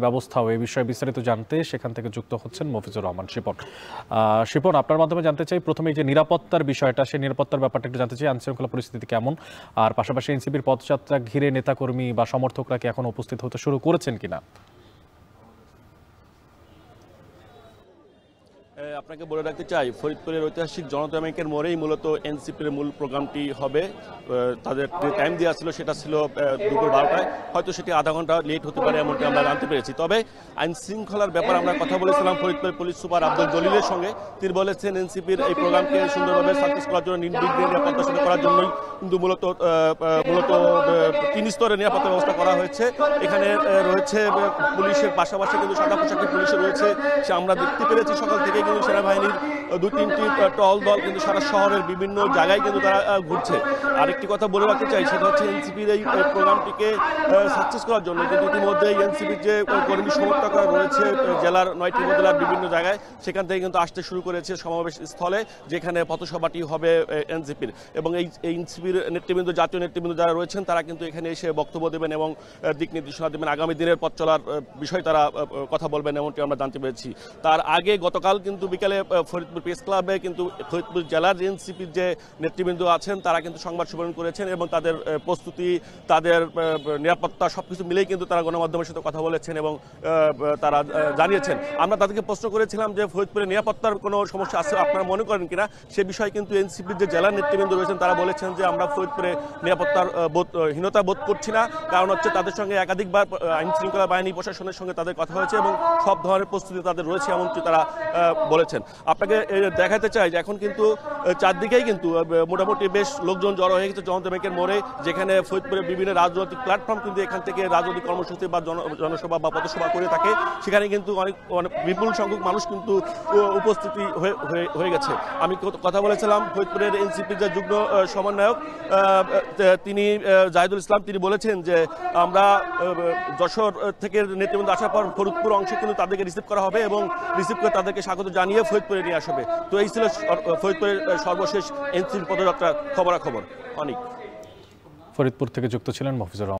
ব্যবস্থাও এই বিষয়ে বিস্তারিত জানতে সেখান থেকে যুক্ত হচ্ছেন মফিজুর রহমান শিপন। শিপন, আপনার মাধ্যমে জানতে চাই প্রথমে যে নিরাপত্তার বিষয়টা, সেই নিরাপত্তার ব্যাপারটা একটু জানতে চাই। আইনশৃঙ্খলা পরিস্থিতি কেমন, আর পাশাপাশি এনসিপির পদযাত্রা ঘিরে নেতাকর্মী বা সমর্থকরা কি এখন উপস্থিত হতে শুরু করেছেন কিনা? আপনাকে বলে রাখতে চাই, ফরিদপুরের ঐতিহাসিক জনতা ব্যাংকের মোড়েই মূলত এনসিপির মূল প্রোগ্রামটি হবে। তাদের যে টাইম দেওয়া ছিল সেটা ছিল দুপুর 12টায়, হয়তো সেটি আধা ঘন্টা লেট হতে পারে এমনটি আমরা জানতে পেরেছি। তবে আইন শৃঙ্খলার ব্যাপারে আমরা কথা বলেছিলাম ফরিদপুরের পুলিশ সুপার আব্দুল জলিলের সঙ্গে। তিনি বলেছেন এনসিপির এই প্রোগ্রামকে সুন্দরভাবে সাকসেস করার জন্য, নির্বিঘ্নে নিরাপত্তা সাথে করার জন্যই কিন্তু মূলত 3 স্তরের নিরাপত্তা ব্যবস্থা করা হয়েছে। এখানে রয়েছে পুলিশের পাশাপাশি কিন্তু সাদা পোশাকের পুলিশও রয়েছে। সে আমরা দেখতে পেরেছি সকাল থেকে কিন্তু সেনাবাহিনীর 2-3টি টহল দল কিন্তু সারা শহরের বিভিন্ন জায়গায় কিন্তু তারা ঘুরছে। আরেকটি কথা বলে রাখতে চাই, সেটা হচ্ছে এনসিপির এই প্রোগ্রামটিকে সাকসেস করার জন্য কিন্তু ইতিমধ্যেই এনসিপির যে কর্মী সমর্থকরা রয়েছে জেলার 9টি উপজেলার বিভিন্ন জায়গায়, সেখান থেকে কিন্তু আসতে শুরু করেছে সমাবেশ স্থলে, যেখানে পথসভাটি হবে এনসিপির। এবং এই এনসিপির নেতৃবৃন্দ, জাতীয় নেতৃবৃন্দ যারা রয়েছেন, তারা কিন্তু এখানে এসে বক্তব্য দেবেন এবং দিক নির্দেশনা দেবেন, আগামী দিনের পথ চলার বিষয় তারা কথা বলবেন এমনটি আমরা জানতে পেরেছি। তার আগে গতকাল কিন্তু বিকালে ফরিদপুর প্রেস ক্লাবে কিন্তু ফরিদপুর জেলার এনসিপির যে নেতৃবৃন্দ আছেন তারা কিন্তু সংবাদ সম্মেলন করেছেন এবং তাদের প্রস্তুতি, তাদের নিরাপত্তা সবকিছু মিলেই কিন্তু তারা গণমাধ্যমের সাথে কথা বলেছেন এবং তারা জানিয়েছেন। আমরা তাদেরকে প্রশ্ন করেছিলাম যে ফরিদপুরের নিরাপত্তার কোনো সমস্যা আছে আপনারা মনে করেন কিনা। সে বিষয়ে কিন্তু এনসিপির যে জেলার নেতৃবৃন্দ রয়েছেন তারা বলেছেন যে আমরা ফরিদপুরে নিরাপত্তার হীনতা বোধ করছি না, কারণ হচ্ছে তাদের সঙ্গে একাধিকবার আইন শৃঙ্খলা বাহিনী প্রশাসনের সঙ্গে তাদের কথা হয়েছে এবং সব ধরনের প্রস্তুতি তাদের রয়েছে এমনকি তারা বলেছেন। আপনাকে দেখাতে চাই যে এখন কিন্তু চারদিকেই কিন্তু মোটামুটি বেশ লোকজন জড়ো হয়ে গেছে জনতা ব্যাংকের মোড়ে, যেখানে ফরিদপুরের বিভিন্ন রাজনৈতিক প্ল্যাটফর্ম কিন্তু এখান থেকে রাজনৈতিক কর্মসূচি বা জনসভা বা পথসভা করে থাকে। সেখানে কিন্তু অনেক বিপুল সংখ্যক মানুষ কিন্তু উপস্থিতি হয়ে গেছে। আমি কথা বলেছিলাম ফরিদপুরের এনসিপির যে যুগ্ম সমন্বয়ক তিনি জাহিদুল ইসলাম, তিনি বলেছেন যে আমরা যশোর থেকে নেতৃবৃন্দ আসার পর ফরিদপুর অংশে কিন্তু তাদেরকে রিসিভ করা হবে এবং রিসিভ করে তাদেরকে স্বাগত জানিয়ে ফরিদপুরে নিয়ে আসবে। তো এই ছিল ফরিদপুরের সর্বশেষ এনসিপির পদযাত্রার খবরাখবর। অনেক ফরিদপুর থেকে যুক্ত ছিলেন মফিজুর রহমান।